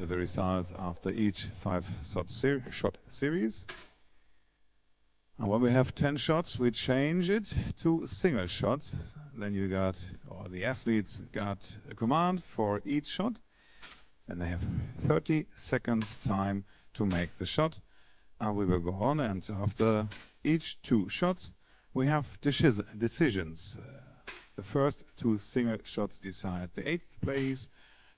the results after each 5-shot series. And when we have 10 shots, we change it to single shots. Then you got, or the athletes got a command for each shot, and they have 30 seconds time to make the shot. And we will go on, and after each 2 shots, we have decisions. The first 2 single shots decide the 8th place,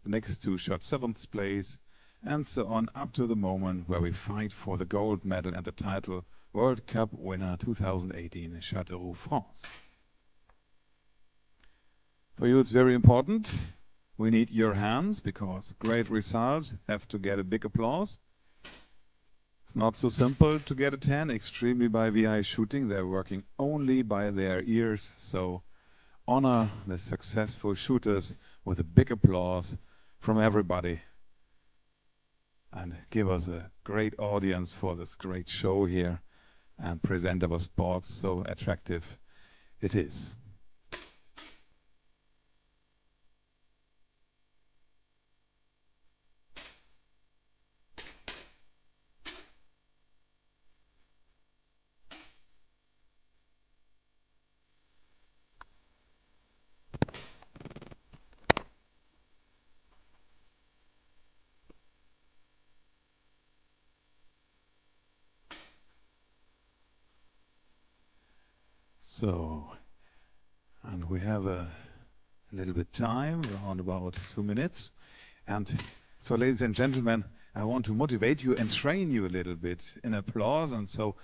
the next 2 shots 7th place, and so on up to the moment where we fight for the gold medal and the title World Cup winner 2018 in Châteauroux, France. For you it's very important. We need your hands because great results have to get a big applause. It's not so simple to get a 10, extremely by VI shooting. They're working only by their ears, so honor the successful shooters with a big applause from everybody. And give us a great audience for this great show here and present our sports so attractive it is. So, and we have a little bit time, around about 2 minutes. And so, ladies and gentlemen, I want to motivate you and train you a little bit in applause. And so,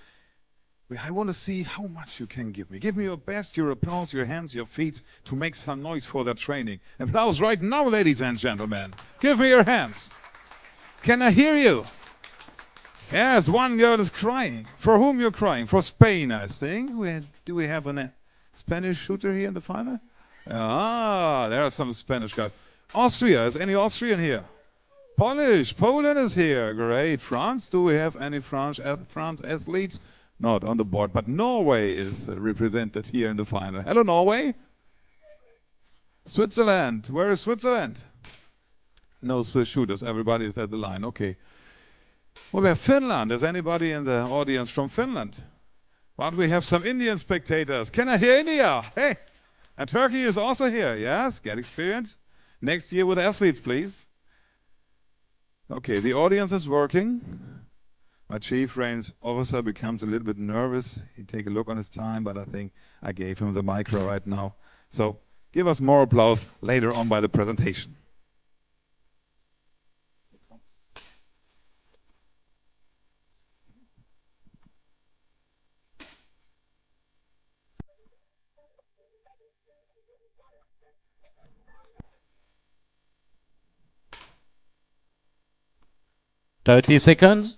I want to see how much you can give me. Give me your best, your applause, your hands, your feet, to make some noise for that training. Applause right now, ladies and gentlemen. Give me your hands. Can I hear you? Yes, one girl is crying. For whom you're crying? For Spain, I think. Do we have a Spanish shooter here in the final? Ah, there are some Spanish guys. Austria, is any Austrian here? Polish, Poland is here. Great. France, do we have any France athletes? Not on the board, but Norway is represented here in the final. Hello, Norway. Switzerland, where is Switzerland? No Swiss shooters, everybody is at the line, okay. Well, we have Finland. Is anybody in the audience from Finland? But we have some Indian spectators. Can I hear India? Hey! And Turkey is also here. Yes, get experience. Next year with athletes, please. Okay, the audience is working. My chief range officer becomes a little bit nervous. He take a look on his time, but I think I gave him the micro right now. So give us more applause later on by the presentation. Seconds.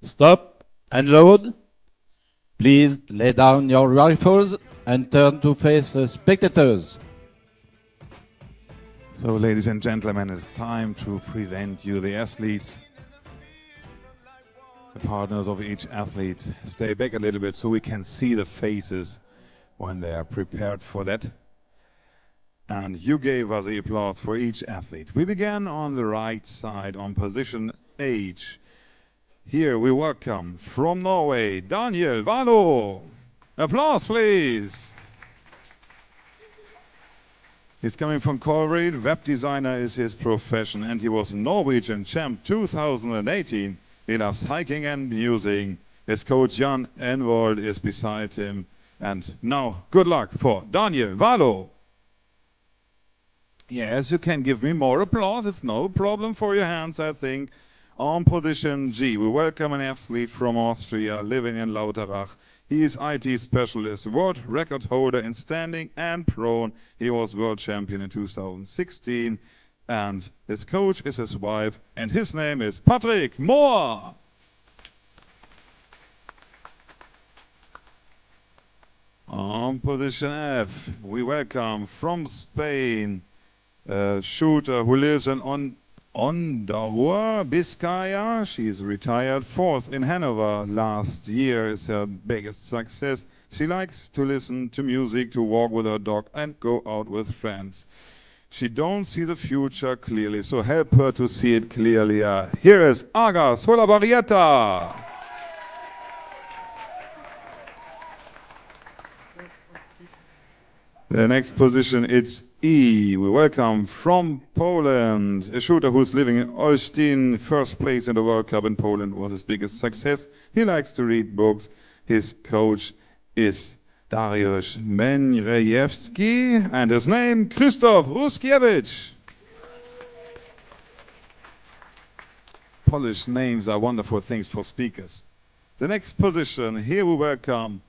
Stop and load. Please lay down your rifles and turn to face the spectators. So, ladies and gentlemen, it's time to present you the athletes, the partners of each athlete. Stay back a little bit so we can see the faces when they are prepared for that. And you gave us the applause for each athlete. We began on the right side on position H. Here we welcome from Norway, Daniel Valo. Applause, please. He's coming from Colruyt. Web designer is his profession, and he was Norwegian champ 2018. He loves hiking and music. His coach Jan Envold is beside him. And now, good luck for Daniel Valo. Yes, you can give me more applause. It's no problem for your hands, I think. On position G, we welcome an athlete from Austria living in Lauterbach. He is IT specialist, world record holder in standing and prone. He was world champion in 2016. and his coach is his wife, and his name is Patrick Moore. On position F, we welcome from Spain a shooter who lives in Ondarroa, Biscaya. She is retired, fourth in Hanover. Last year is her biggest success. She likes to listen to music, to walk with her dog, and go out with friends. She don't see the future clearly, so help her to see it clearly. Here is Aga Solabarrieta. The next position, it's E. We welcome from Poland a shooter who's living in Olsztyn. First place in the World Cup in Poland was his biggest success. He likes to read books. His coach is Dariusz Menrejewski and his name Krzysztof Ruskiewicz. Polish names are wonderful things for speakers. The next position, here we welcome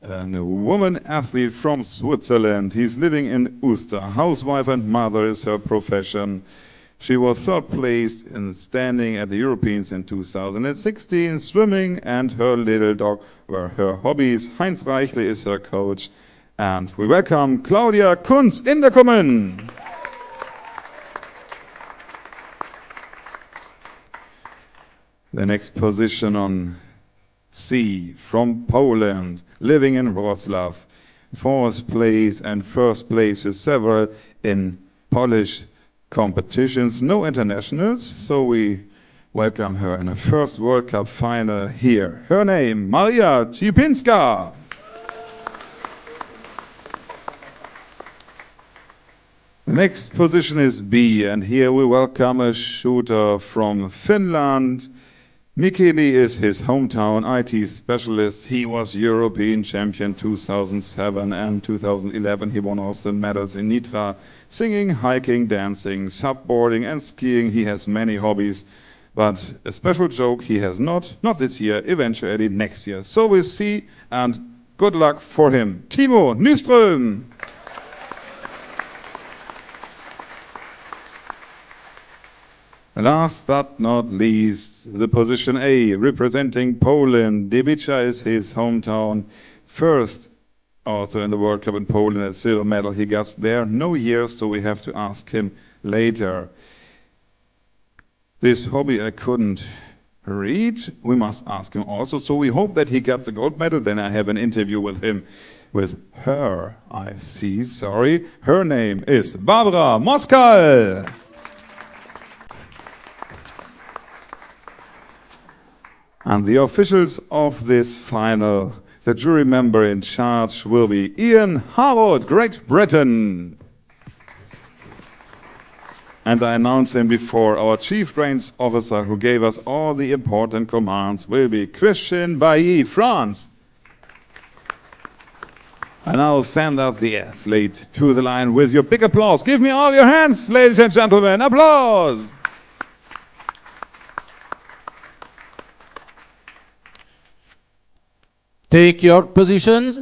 a woman athlete from Switzerland. He's living in Uster. Housewife and mother is her profession. She was third place in standing at the Europeans in 2016. Swimming and her little dog were her hobbies. Heinz Reichle is her coach. And we welcome Claudia Kunz in the Kommen. The next position on C, from Poland, living in Wrocław. Fourth place and first places several in Polish competitions, no internationals, so we welcome her in the first World Cup final here. Her name, Maria Cipinska. The next position is B, and here we welcome a shooter from Finland. Mikkeli is his hometown IT specialist. He was European champion 2007 and 2011. He won also medals in Nitra. Singing, hiking, dancing, subboarding and skiing. He has many hobbies. But a special joke he has not this year, eventually next year. So we'll see, and good luck for him. Timo Nyström. Last but not least, the position A, representing Poland. Debica is his hometown. First, also in the World Cup in Poland, a silver medal he got there. No years, so we have to ask him later. This hobby I couldn't read. We must ask him also. So we hope that he got the gold medal. Then I have an interview with him. With her, I see, sorry. Her name is Barbara Moskal. And the officials of this final, the jury member in charge will be Ian Harwood, Great Britain. And I announced him before, our chief brains officer who gave us all the important commands will be Christian Bailly, France. And now send out the athlete to the line with your big applause. Give me all your hands, ladies and gentlemen. Applause. Take your positions.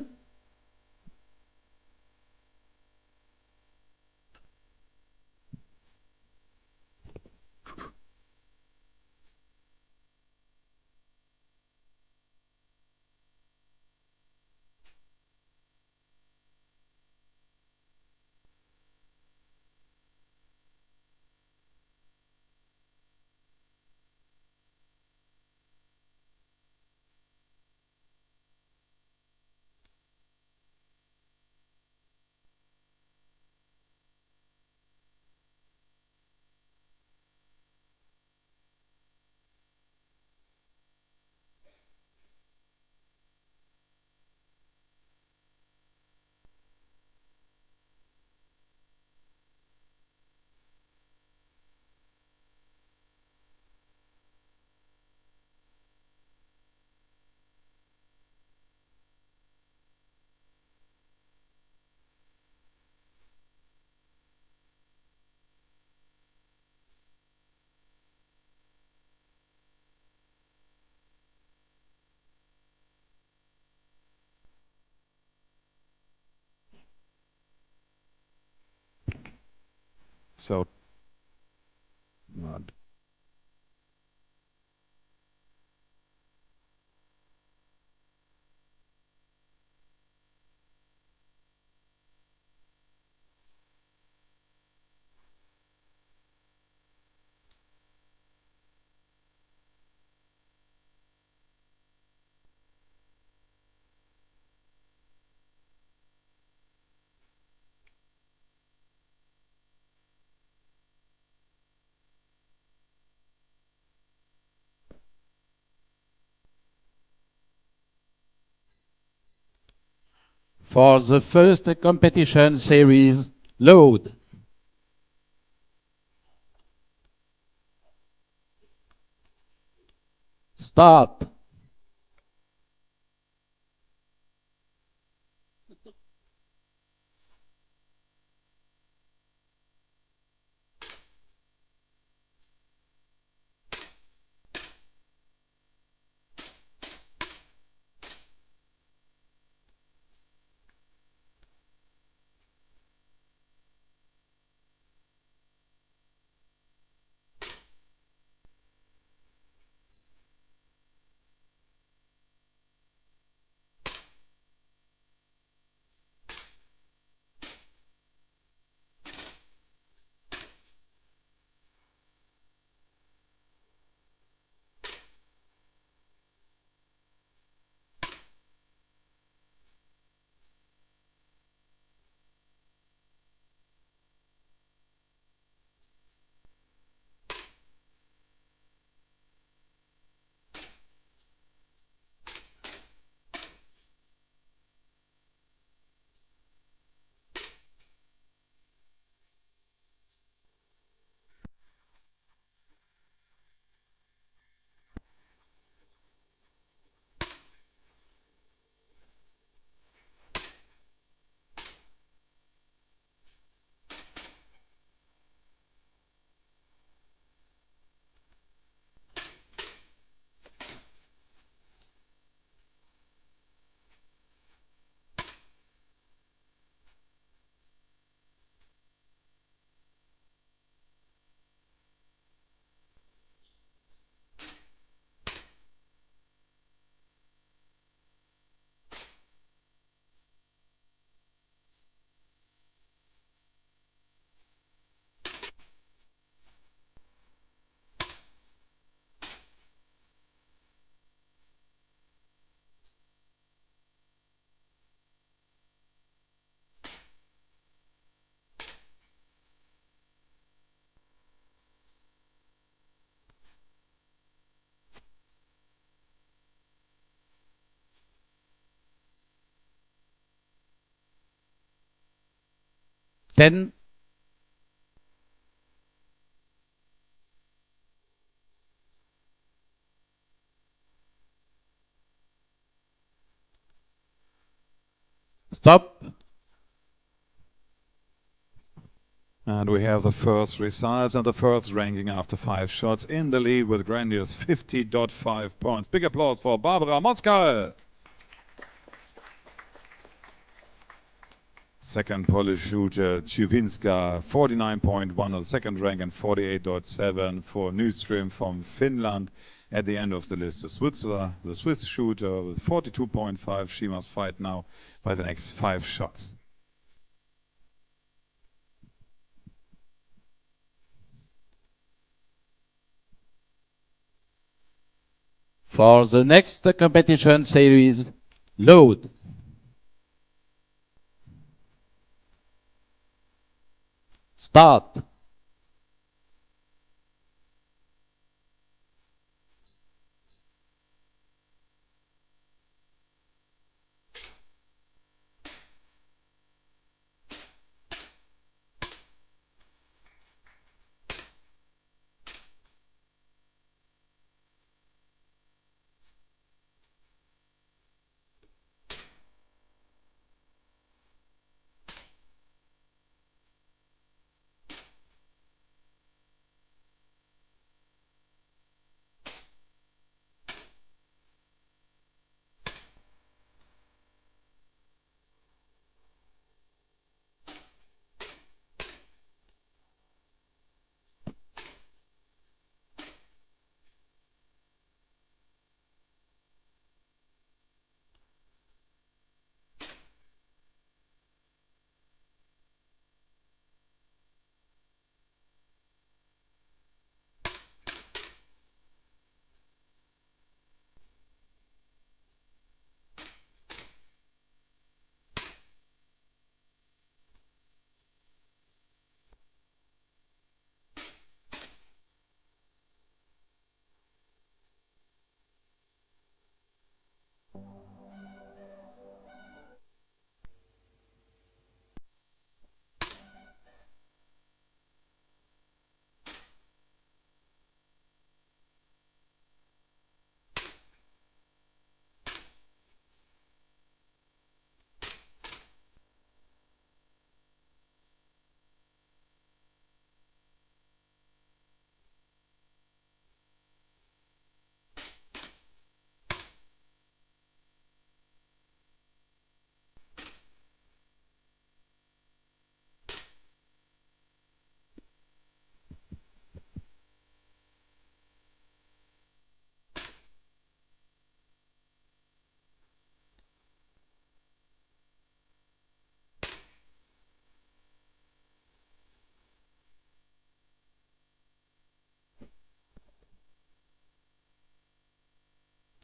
So For the first competition series, load. Start. Ten. Stop. And we have the first results and the first ranking after 5 shots in the lead with grandiose 50.5 points. Big applause for Barbara Moskal. Second Polish shooter Czubinska, 49.1 on the second rank and 48.7 for Nyström from Finland. At the end of the list, the Swiss shooter with 42.5. She must fight now by the next 5 shots. For the next competition series, load. Start.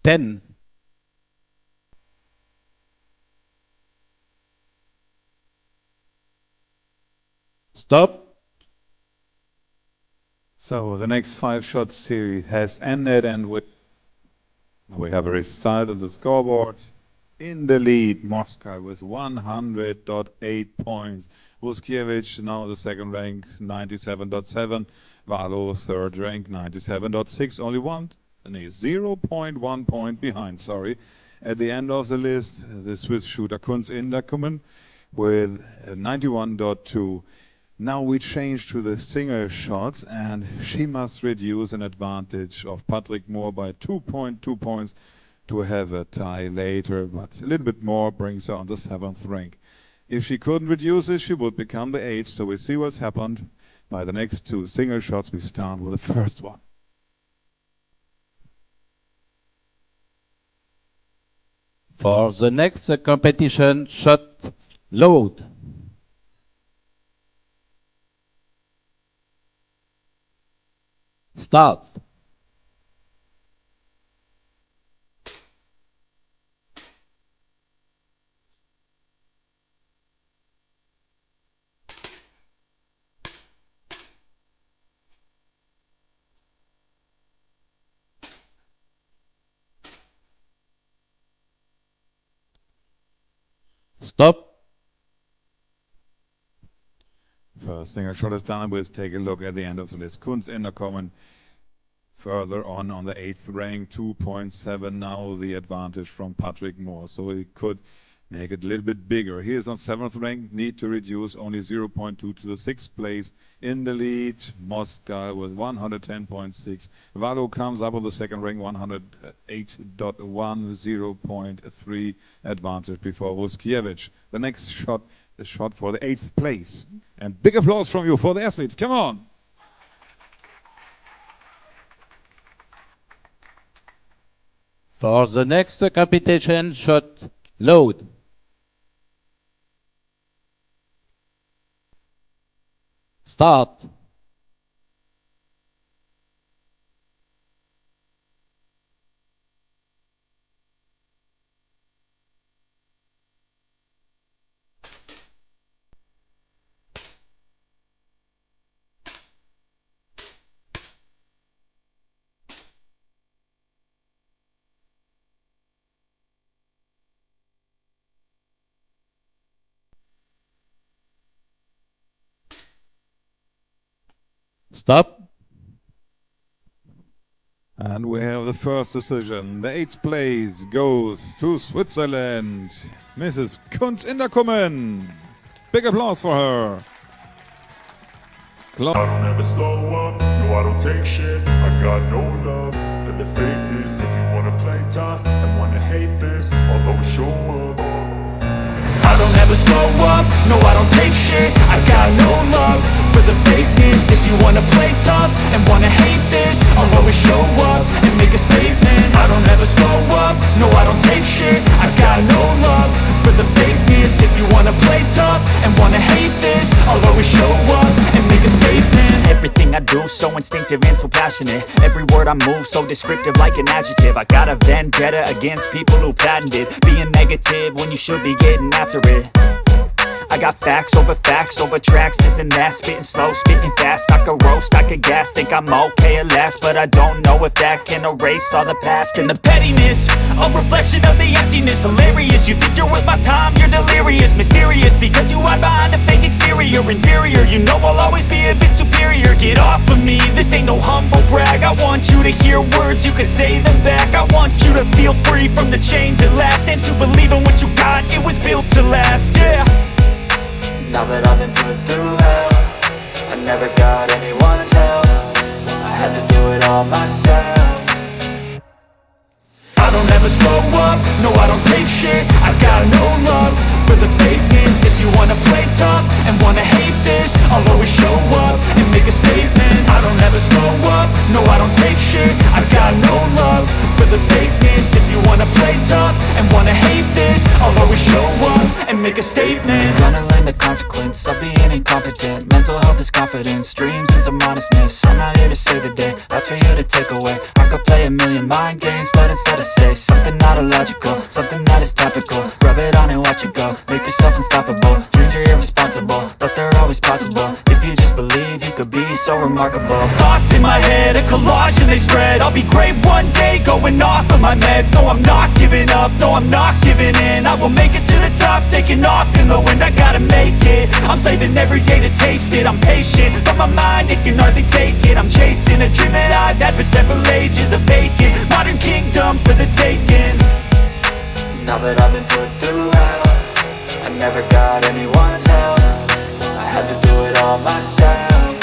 10. Stop. So the next 5-shot series has ended, and we have a result of the scoreboard. In the lead, Moscow with 100.8 points. Vuskiewicz, now the second rank, 97.7. Valo, third rank, 97.6. Only one, 0.1 point behind, sorry. At the end of the list, the Swiss shooter Kunz Inderkummen with 91.2. Now we change to the single shots, and she must reduce an advantage of Patrick Moore by 2.2 points to have a tie later, but a little bit more brings her on the 7th rank. If she couldn't reduce it, she would become the 8th, so we see what's happened. By the next 2 single shots, we start with the first one. For the next competition, shot load. Start. Stop. First single shot is done. We'll take a look at the end of the list. Kunz Inderkummen further on the 8th rank, 2.7 now the advantage from Patrick Moore, so he could make it a little bit bigger. He is on 7th rank, need to reduce only 0.2 to the 6th place. In the lead, Moscow with 110.6. Valo comes up on the 2nd rank, 108.1, 0.3 advantage before Vuskiewicz. The next shot, the shot for the 8th place. And big applause from you for the athletes. Come on! For the next competition, shot load. Start. Stop. And we have the first decision. The 8th place goes to Switzerland. Mrs. Kunz Inderkummen. Big applause for her. I don't ever slow up, no I don't take shit. I got no love for the fakeness. If you wanna play tough and wanna hate this, I'll always show up. I don't ever slow up, no I don't take shit. I got no love for the fakeness. If you wanna play tough and wanna hate this, I'll always show up and make a statement. I don't ever slow up, no I don't take shit. I got no love for the fakeness. If you wanna play tough and wanna hate this, I'll always show up and make a statement. Everything I do so instinctive and so passionate. Every word I move so descriptive like an adjective. I got a vendetta against people who patented being negative when you should be getting after it. I got facts over tracks, this and that. Spitting slow, spitting fast. I could roast, I could gas. Think I'm okay at last, but I don't know if that can erase all the past. And the pettiness, a reflection of the emptiness. Hilarious, you think you're worth my time, you're delirious. Mysterious, because you hide behind a fake exterior. Inferior, you know I'll always be a bit superior. Get off of me, this ain't no humble brag. I want you to hear words, you can say them back. I want you to feel free from the chains at last, and to believe in what you got, it was built to last, yeah. Now that I've been put through hell, I never got anyone's help. I had to do it all myself. I don't ever slow up, no I don't take shit. I got no love for the fakeness. If you wanna play tough and wanna hate this, I'll always show up and make a statement. I don't ever slow up, no I don't take shit. I got no love for the fakeness. If you wanna play tough and wanna hate this, I'll always show up and make a statement. Gonna learn the consequence of being incompetent. Mental health is confidence, dreams into modestness. I'm not here to save the day, that's for you to take away. I could play a million mind games, but instead of say something not illogical, something that is topical. Rub it on and watch it go, make yourself unstoppable. Dreams are irresponsible, but they're always possible. If you just believe, you could be so remarkable. Thoughts in my head, a collage and they spread. I'll be great one day, going off of my meds. No, I'm not giving up, no, I'm not giving in. I will make it to the top, taking off in the wind. I gotta make it, I'm saving every day to taste it. I'm patient, but my mind, it can hardly take it. I'm chasing a dream that I've had for several ages. A vacant, modern kingdom for the taking. Now that I've been put through hell, I never got anyone's help. I had to do it all myself.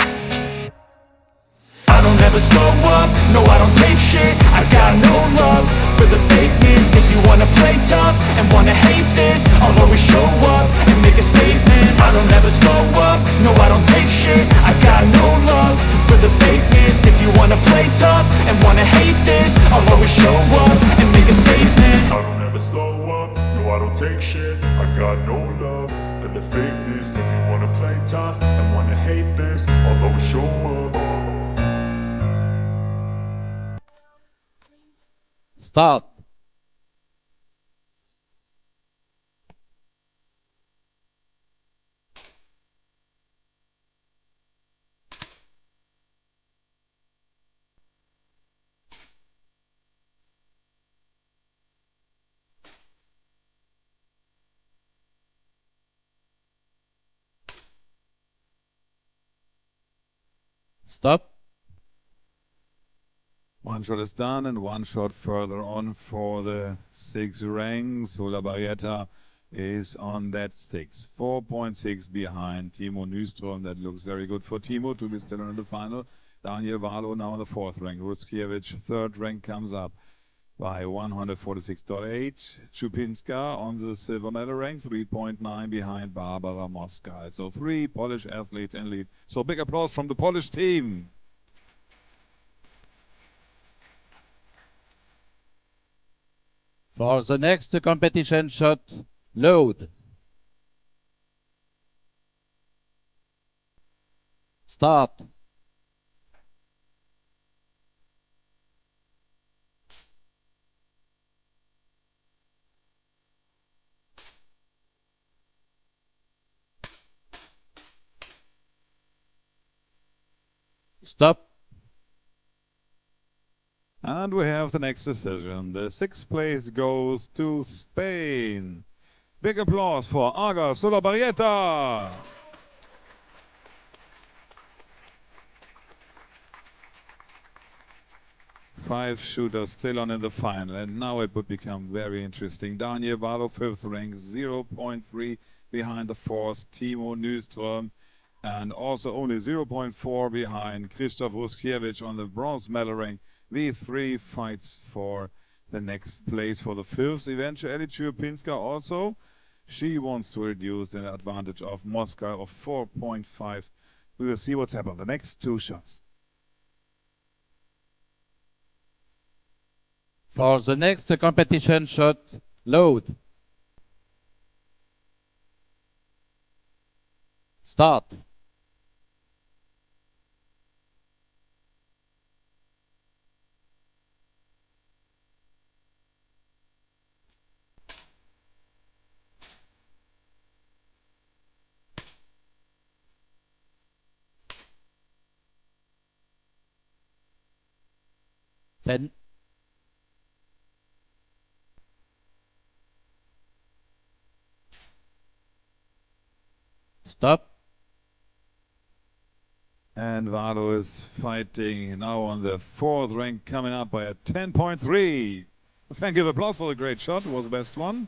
I don't ever slow up, no I don't take shit. I got no love for the fakeness. If you wanna play tough and wanna hate this, I'll always show up and make a statement. I don't ever slow up, no I don't take shit. I got no love for the fakeness. If you wanna play tough and wanna hate this, I'll always show up and make a statement. I don't ever slow up, no I don't take shit. I got no love for the fakeness. If you wanna play tough and wanna hate this, I'll always show up. Start. Stop. One shot is done, and one shot further on for the 6th rank. Sola Barrieta is on that 6. 4.6 behind Timo Nyström. That looks very good for Timo to be still in the final. Daniel Valo now on the 4th rank. Ruskiewicz, 3rd rank, comes up by 146.8. Chupinska on the silver medal rank, 3.9 behind Barbara Moskal. So 3 Polish athletes in lead. So big applause from the Polish team. For the next competition shot, load. Start. Stop. And we have the next decision. The 6th place goes to Spain. Big applause for Aga Solabarrieta. 5 shooters still on in the final, and now it would become very interesting. Daniel Valo, 5th rank, 0.3 behind the 4th, Timo Nyström, and also only 0.4 behind Krzysztof Ruskiewicz on the bronze medal rank. The 3 fights for the next place for the 5th. Eventually, Chupinska also. She wants to reduce the advantage of Moscow of 4.5. We will see what's happened. The next 2 shots. For the next competition shot, load. Start. Ten. Stop. And Valo is fighting now on the 4th rank, coming up by a 10.3. We can give applause for the great shot. It was the best one.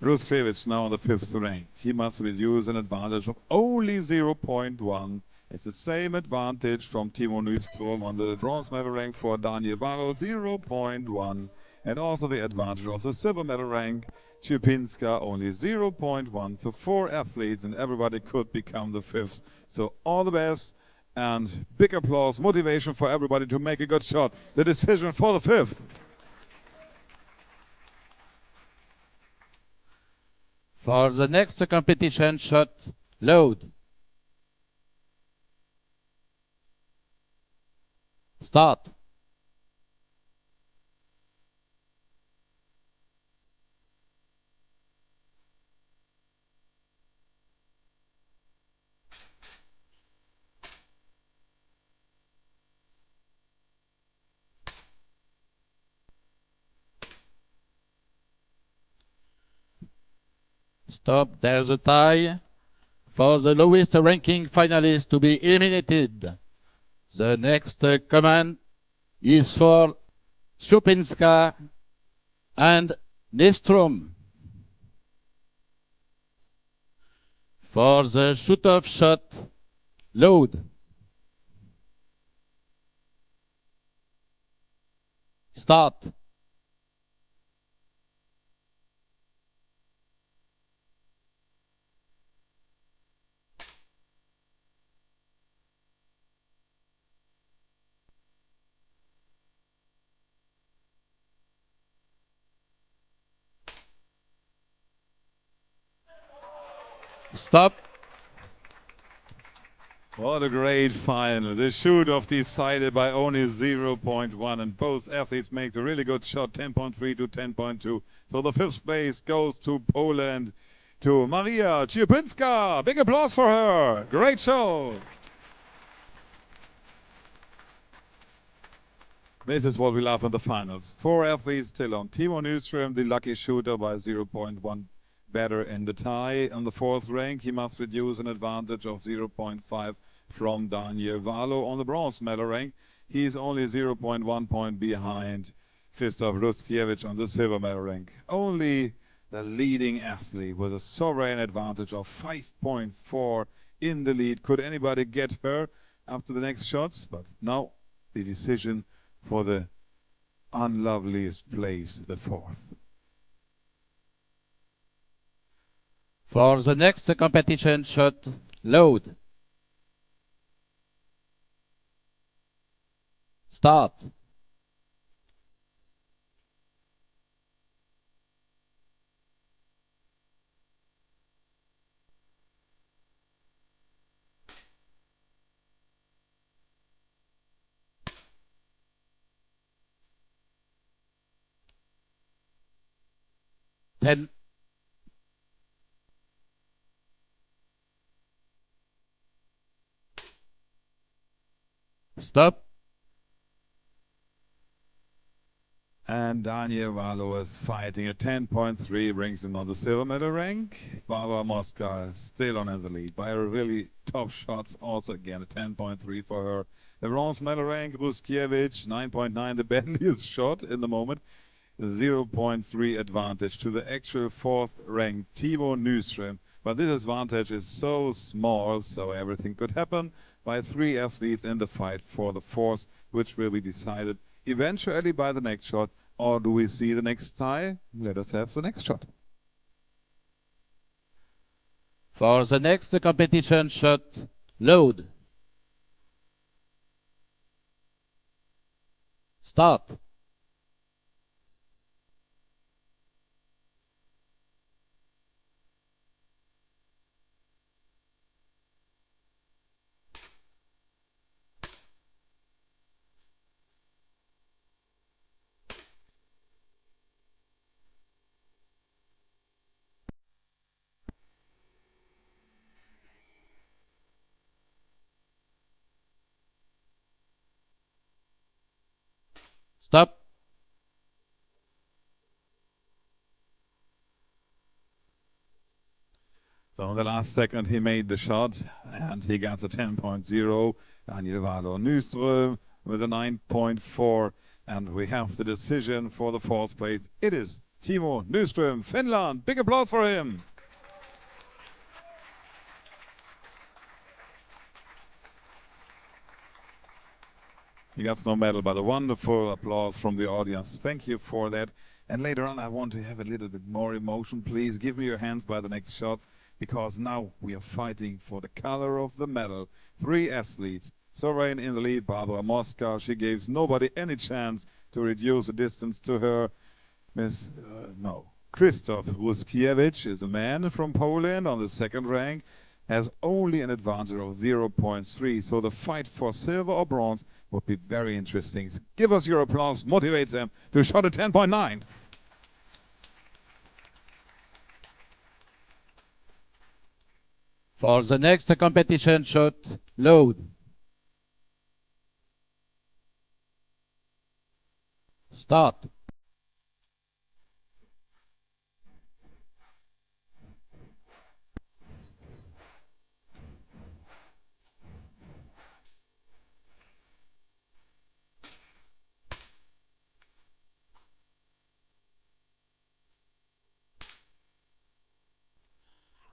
Ruskiewicz now on the 5th rank. He must reduce an advantage of only 0.1. It's the same advantage from Timo Nyström on the bronze medal rank for Daniel Valo, 0.1. And also the advantage of the silver medal rank, Chupinska, only 0.1. So 4 athletes and everybody could become the 5th. So all the best and big applause, motivation for everybody to make a good shot. The decision for the 5th. For the next competition shot, load. Start. Stop, there's a tie. For the lowest ranking finalist to be eliminated. The next command is for Supinska and Nystrom. For the shoot-off shot, load. Start. Stop. What a great final. The shoot-off decided by only 0.1, and both athletes make a really good shot, 10.3 to 10.2. So the fifth place goes to Poland, to Maria Ciepinska. Big applause for her. Great show. This is what we love in the finals. 4 athletes still on. Timo Nyström, the lucky shooter, by 0.1 better in the tie. On the 4th rank, he must reduce an advantage of 0.5 from Daniel Valo. On the bronze medal rank, he is only 0.1 point behind Krzysztof Ruskiewicz on the silver medal rank. Only the leading athlete with a sovereign advantage of 5.4 in the lead. Could anybody get her up to the next shots? But now the decision for the unloveliest place, the 4th. For the next competition shot, load. Start. Ten. Stop. And Daniel Valo is fighting a 10.3, brings him on the silver medal rank. Barbara Mosca still on in the lead by a really top shots, also again a 10.3 for her. The bronze medal rank, Ruskiewicz, 9.9, the badliest shot in the moment. 0.3 advantage to the actual 4th ranked Timo Nyström. But this advantage is so small, so everything could happen by 3 athletes in the fight for the 4th, which will be decided eventually by the next shot. Or do we see the next tie? Let us have the next shot. For the next competition shot, load. Start. Stop. So in the last second he made the shot and he got a 10.0. Daniel Valo Nyström with a 9.4. And we have the decision for the 4th place. It is Timo Nyström, Finland. Big applause for him. He got no medal, but a wonderful applause from the audience. Thank you for that. And later on, I want to have a little bit more emotion. Please give me your hands by the next shot, because now we are fighting for the color of the medal. 3 athletes. Sovereign in the lead, Barbara Mosca. She gives nobody any chance to reduce the distance to her. Krzysztof Ruskiewicz is a man from Poland on the 2nd rank. Has only an advantage of 0.3. So the fight for silver or bronze would be very interesting. So give us your applause, motivate them to shot at 10.9. For the next competition shot, load. Start.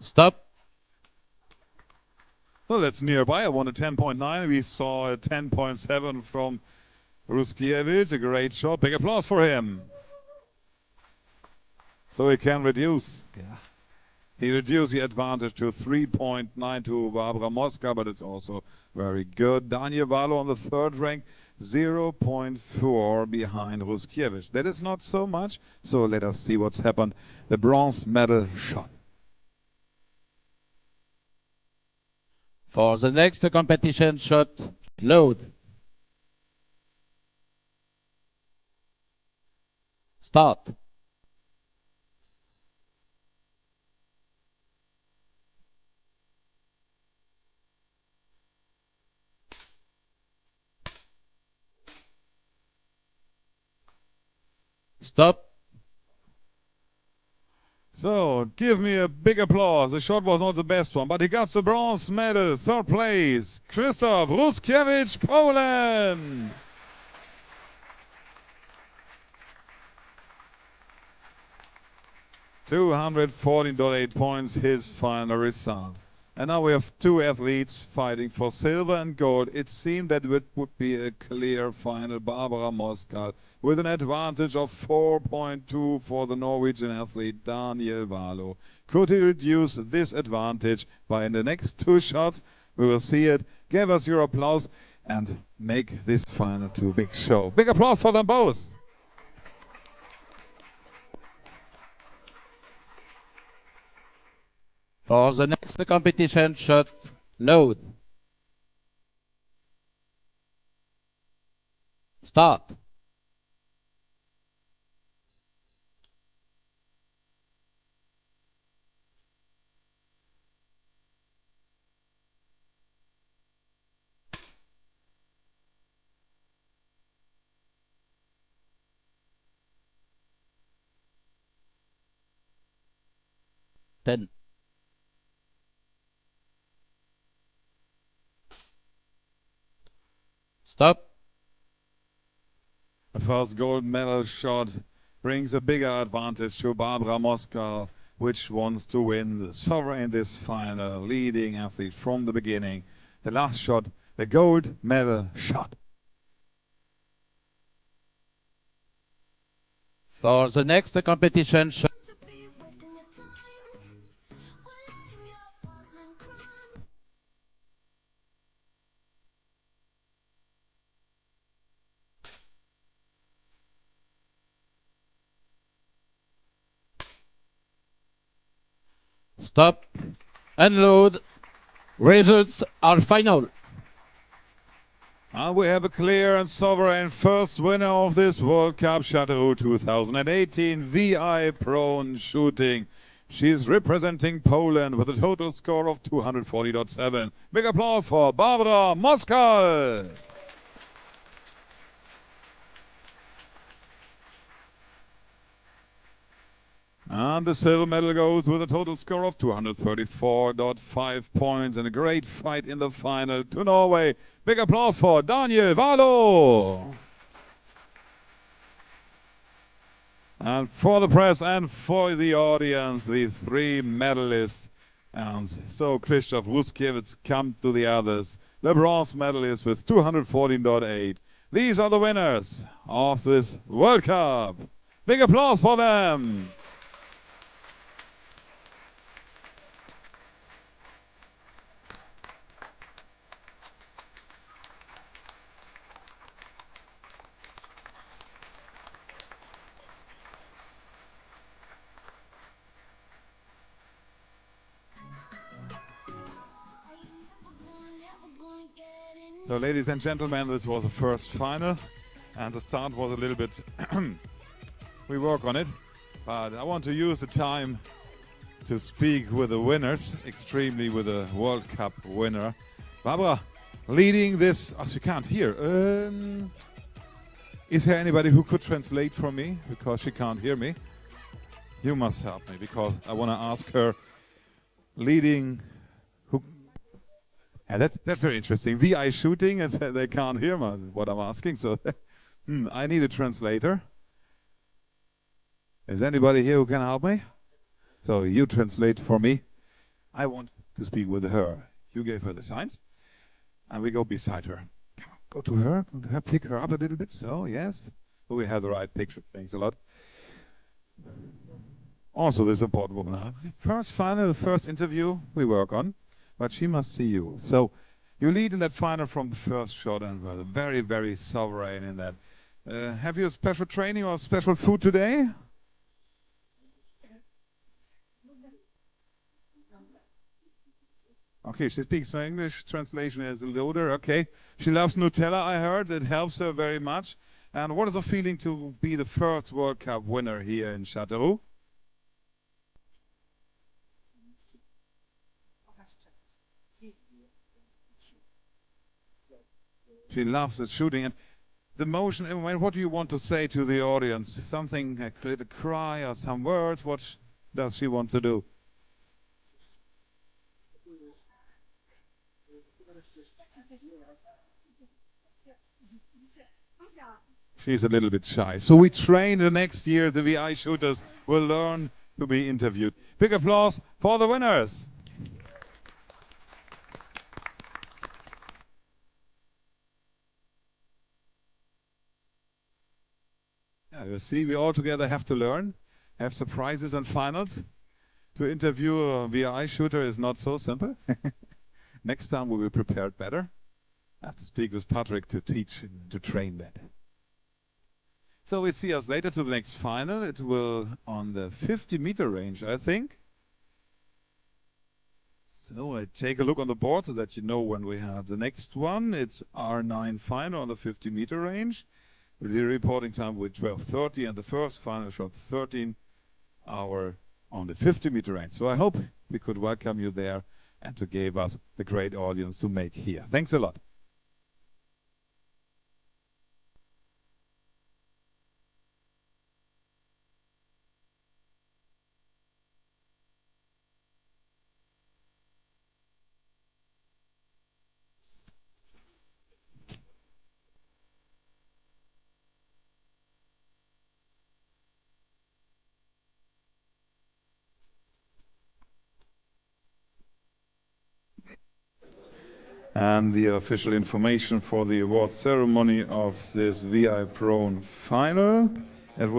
Stop. Well, that's nearby. I won a 10.9. We saw a 10.7 from Ruskiewicz. A great shot. Big applause for him. So he can reduce. Yeah. He reduced the advantage to 3.9 to Barbara Mosca, but it's also very good. Daniel Valo on the third rank, 0.4 behind Ruskiewicz. That is not so much, so let us see what's happened. The bronze medal shot. For the next competition shot, load. Start. Stop. So, give me a big applause. The shot was not the best one, but he got the bronze medal. Third place, Krzysztof Ruskiewicz, Poland. $214.8 points, his final result. And now we have two athletes fighting for silver and gold. It seemed that it would be a clear final. Barbara Mosca with an advantage of 4.2 for the Norwegian athlete Daniel Valo. Could he reduce this advantage by the next two shots? We will see it. Give us your applause and make this final two big show. Big applause for them both. For the next competition shot, load. Start. Ten. Stop. The first gold medal shot brings a bigger advantage to Barbara Mosca, which wants to win the silver in this final, leading athlete from the beginning. The last shot, the gold medal shot. For the next competition shot, stop, unload. Results are final. And we have a clear and sovereign first winner of this World Cup Châteauroux 2018 VI prone shooting. She is representing Poland with a total score of 240.7. Big applause for Barbara Mosca. And the silver medal goes with a total score of 234.5 points and a great fight in the final to Norway. Big applause for Daniel Valo. And for the press and for the audience, the three medalists. And so Krzysztof Ruskiewicz come to the others. The bronze medalist with 214.8. These are the winners of this World Cup. Big applause for them. So ladies and gentlemen, this was the first final and the start was a little bit we work on it, but I want to use the time to speak with the winners, extremely with the World Cup winner. Barbara, leading this, oh, she can't hear. Is there anybody who could translate for me? Because she can't hear me. You must help me because I want to ask her, leading, who? Yeah, that's very interesting. VI shooting and they can't hear what I'm asking, so I need a translator. Is anybody here who can help me? So you translate for me. I want to speak with her. You gave her the signs, and we go beside her. Go to her, pick her up a little bit. So, yes, we have the right picture. Thanks a lot. Also, this important woman. First final, first interview we work on, but she must see you. So, you lead in that final from the first shot and were very, very sovereign in that. Have you a special training or special food today? Okay, she speaks no English. Translation is a loader. Okay. She loves Nutella, I heard. It helps her very much. And what is the feeling to be the first World Cup winner here in Châteauroux? She loves the shooting. And the motion, what do you want to say to the audience? Something, a cry or some words? What does she want to do? She's a little bit shy. So we train the next year, the VI shooters will learn to be interviewed. Big applause for the winners. Yeah, you see, we all together have to learn, have surprises and finals. To interview a VI shooter is not so simple. Next time we will be prepared better. I have to speak with Patrick to teach, to train that. So we see us later to the next final. It will on the 50-meter range, I think. So I take a look on the board so that you know when we have the next one. It's R9 final on the 50-meter range. The reporting time with 12:30 and the first final shot 13 hour on the 50-meter range. So I hope we could welcome you there and to give us the great audience to make here. Thanks a lot. And the official information for the award ceremony of this VI Pro final.